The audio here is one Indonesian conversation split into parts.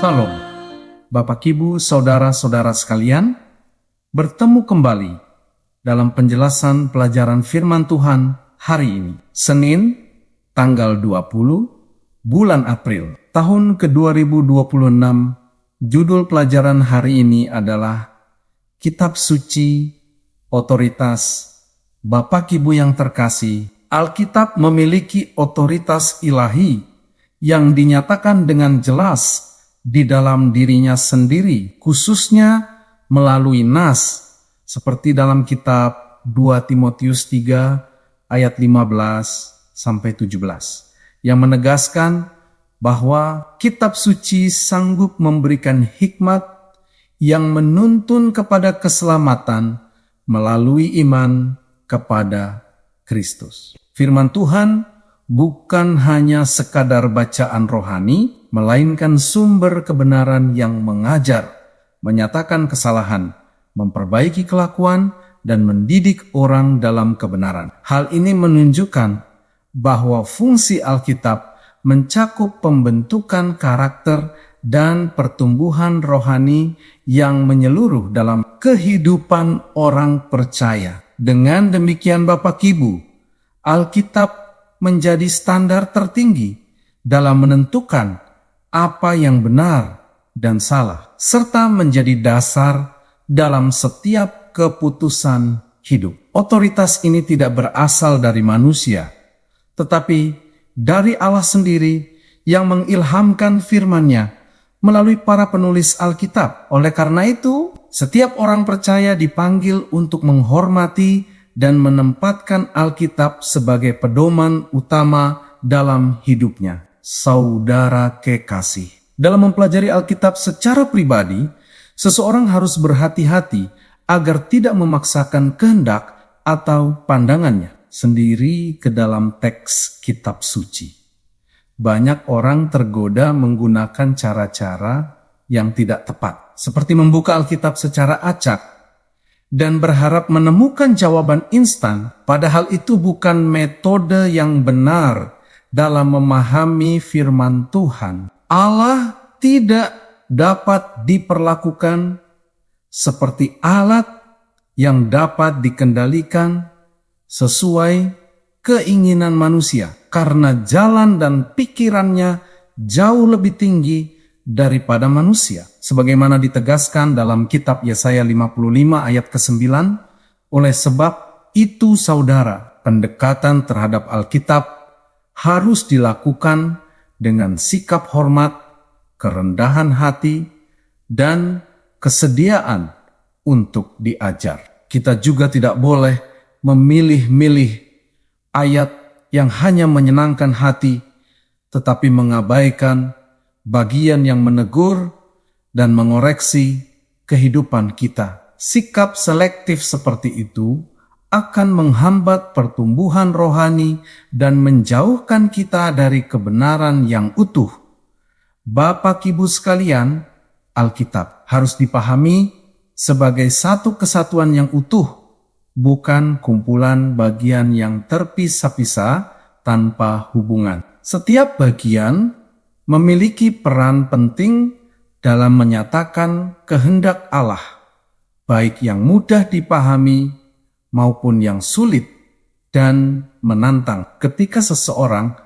Salam, Bapak Ibu, Saudara-saudara sekalian, bertemu kembali dalam penjelasan pelajaran firman Tuhan hari ini, Senin, tanggal 20, bulan April, tahun ke-2026. Judul pelajaran hari ini adalah Kitab Suci, Otoritas. Bapak Ibu yang terkasih, Alkitab memiliki otoritas ilahi yang dinyatakan dengan jelas di dalam dirinya sendiri, khususnya melalui nas, seperti dalam kitab 2 Timotius 3 ayat 15-17, yang menegaskan bahwa kitab suci sanggup memberikan hikmat yang menuntun kepada keselamatan melalui iman kepada Kristus. Firman Tuhan bukan hanya sekadar bacaan rohani, melainkan sumber kebenaran yang mengajar, menyatakan kesalahan, memperbaiki kelakuan, dan mendidik orang dalam kebenaran. Hal ini menunjukkan bahwa fungsi Alkitab mencakup pembentukan karakter dan pertumbuhan rohani yang menyeluruh dalam kehidupan orang percaya. Dengan demikian Bapak Ibu, Alkitab menjadi standar tertinggi dalam menentukan apa yang benar dan salah, serta menjadi dasar dalam setiap keputusan hidup. Otoritas ini tidak berasal dari manusia, tetapi dari Allah sendiri yang mengilhamkan firman-Nya melalui para penulis Alkitab. Oleh karena itu, setiap orang percaya dipanggil untuk menghormati dan menempatkan Alkitab sebagai pedoman utama dalam hidupnya. Saudara kekasih, dalam mempelajari Alkitab secara pribadi, seseorang harus berhati-hati agar tidak memaksakan kehendak atau pandangannya sendiri ke dalam teks kitab suci. Banyak orang tergoda menggunakan cara-cara yang tidak tepat, seperti membuka Alkitab secara acak dan berharap menemukan jawaban instan, padahal itu bukan metode yang benar dalam memahami firman Tuhan. Allah tidak dapat diperlakukan seperti alat yang dapat dikendalikan sesuai keinginan manusia, karena jalan dan pikirannya jauh lebih tinggi daripada manusia. Sebagaimana ditegaskan dalam kitab Yesaya 55 ayat ke-9, oleh sebab itu saudara, pendekatan terhadap Alkitab harus dilakukan dengan sikap hormat, kerendahan hati, dan kesediaan untuk diajar. Kita juga tidak boleh memilih-milih ayat yang hanya menyenangkan hati, tetapi mengabaikan bagian yang menegur dan mengoreksi kehidupan kita. Sikap selektif seperti itu akan menghambat pertumbuhan rohani dan menjauhkan kita dari kebenaran yang utuh. Bapak Ibu sekalian, Alkitab harus dipahami sebagai satu kesatuan yang utuh, bukan kumpulan bagian yang terpisah-pisah tanpa hubungan. Setiap bagian memiliki peran penting dalam menyatakan kehendak Allah, baik yang mudah dipahami maupun yang sulit dan menantang. Ketika seseorang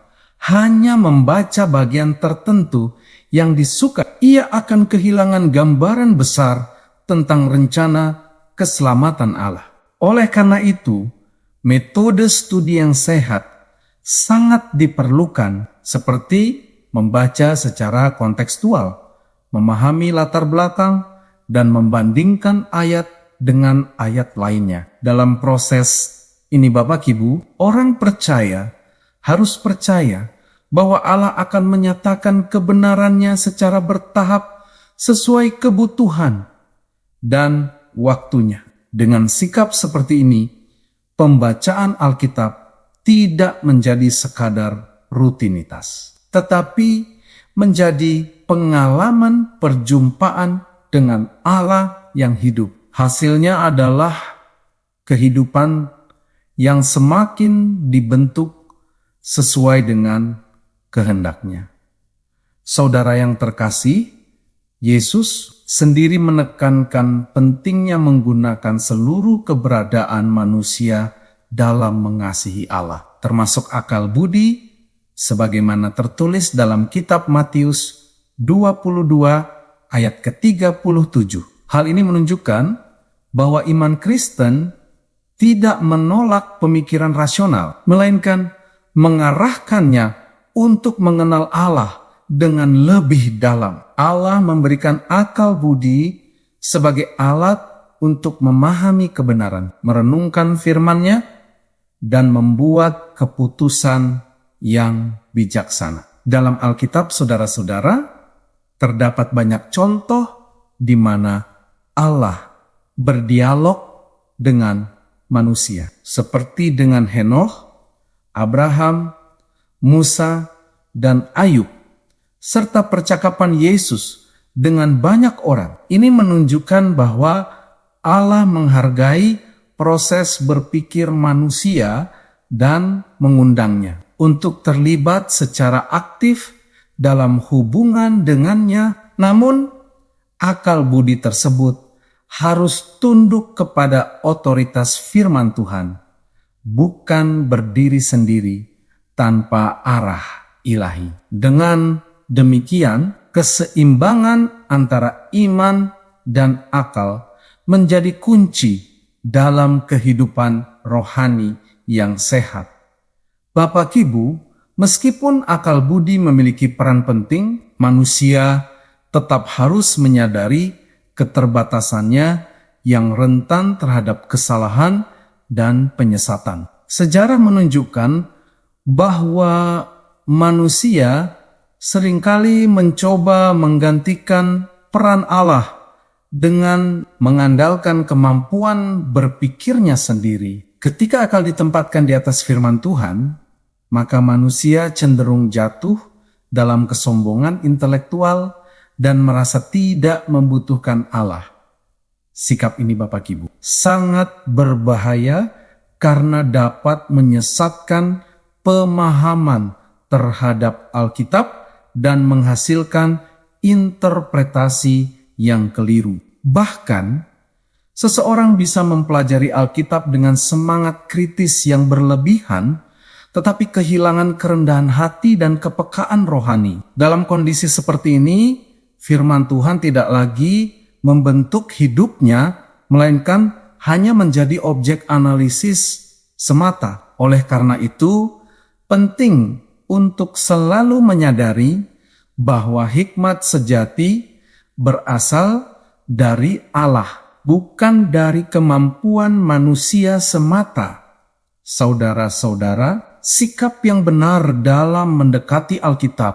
hanya membaca bagian tertentu yang disuka, ia akan kehilangan gambaran besar tentang rencana keselamatan Allah. Oleh karena itu, metode studi yang sehat sangat diperlukan, seperti membaca secara kontekstual, memahami latar belakang, dan membandingkan ayat dengan ayat lainnya. Dalam proses ini Bapak Ibu, orang percaya harus percaya bahwa Allah akan menyatakan kebenarannya secara bertahap sesuai kebutuhan dan waktunya. Dengan sikap seperti ini, pembacaan Alkitab tidak menjadi sekadar rutinitas, tetapi menjadi pengalaman perjumpaan dengan Allah yang hidup. Hasilnya adalah kehidupan yang semakin dibentuk sesuai dengan kehendaknya. Saudara yang terkasih, Yesus sendiri menekankan pentingnya menggunakan seluruh keberadaan manusia dalam mengasihi Allah, termasuk akal budi, sebagaimana tertulis dalam kitab Matius 22 ayat ke-37. Hal ini menunjukkan bahwa iman Kristen tidak menolak pemikiran rasional, melainkan mengarahkannya untuk mengenal Allah dengan lebih dalam. Allah memberikan akal budi sebagai alat untuk memahami kebenaran, merenungkan firman-Nya, dan membuat keputusan yang bijaksana. Dalam Alkitab, saudara-saudara, terdapat banyak contoh di mana Allah berdialog dengan manusia, seperti dengan Henokh, Abraham, Musa, dan Ayub, serta percakapan Yesus dengan banyak orang. Ini menunjukkan bahwa Allah menghargai proses berpikir manusia dan mengundangnya untuk terlibat secara aktif dalam hubungan dengannya. Namun, akal budi tersebut harus tunduk kepada otoritas firman Tuhan, bukan berdiri sendiri tanpa arah ilahi. Dengan demikian, keseimbangan antara iman dan akal menjadi kunci dalam kehidupan rohani yang sehat. Bapak Ibu, meskipun akal budi memiliki peran penting, manusia tetap harus menyadari keterbatasannya yang rentan terhadap kesalahan dan penyesatan. Sejarah menunjukkan bahwa manusia seringkali mencoba menggantikan peran Allah dengan mengandalkan kemampuan berpikirnya sendiri. Ketika akal ditempatkan di atas firman Tuhan, maka manusia cenderung jatuh dalam kesombongan intelektual dan merasa tidak membutuhkan Allah. Sikap ini, Bapak Ibu, sangat berbahaya karena dapat menyesatkan pemahaman terhadap Alkitab dan menghasilkan interpretasi yang keliru. Bahkan, seseorang bisa mempelajari Alkitab dengan semangat kritis yang berlebihan, tetapi kehilangan kerendahan hati dan kepekaan rohani. Dalam kondisi seperti ini, firman Tuhan tidak lagi membentuk hidupnya, melainkan hanya menjadi objek analisis semata. Oleh karena itu, penting untuk selalu menyadari bahwa hikmat sejati berasal dari Allah, bukan dari kemampuan manusia semata. Saudara-saudara, sikap yang benar dalam mendekati Alkitab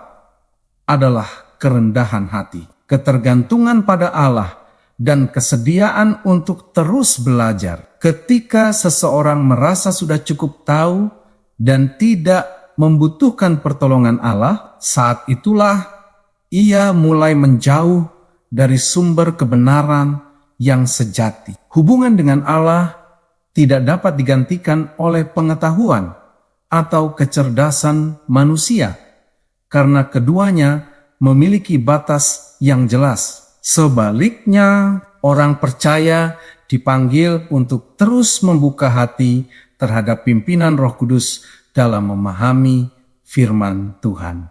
adalah kerendahan hati, ketergantungan pada Allah, dan kesediaan untuk terus belajar. Ketika seseorang merasa sudah cukup tahu dan tidak membutuhkan pertolongan Allah, saat itulah ia mulai menjauh dari sumber kebenaran yang sejati. Hubungan dengan Allah tidak dapat digantikan oleh pengetahuan atau kecerdasan manusia, karena keduanya memiliki batas yang jelas. Sebaliknya, orang percaya dipanggil untuk terus membuka hati terhadap pimpinan Roh Kudus dalam memahami firman Tuhan.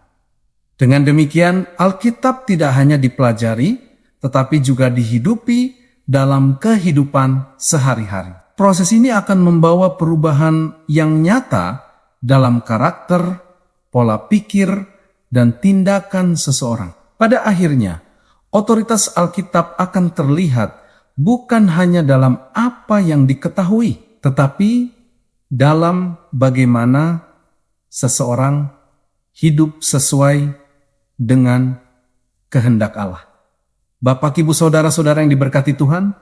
Dengan demikian, Alkitab tidak hanya dipelajari, tetapi juga dihidupi dalam kehidupan sehari-hari. Proses ini akan membawa perubahan yang nyata dalam karakter, pola pikir, dan tindakan seseorang. Pada akhirnya, otoritas Alkitab akan terlihat bukan hanya dalam apa yang diketahui, tetapi dalam bagaimana seseorang hidup sesuai dengan kehendak Allah. Bapak, Ibu, saudara-saudara yang diberkati Tuhan,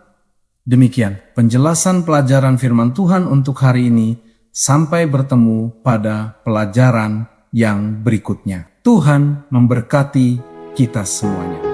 demikian penjelasan pelajaran firman Tuhan untuk hari ini. Sampai bertemu pada pelajaran yang berikutnya. Tuhan memberkati kita semuanya.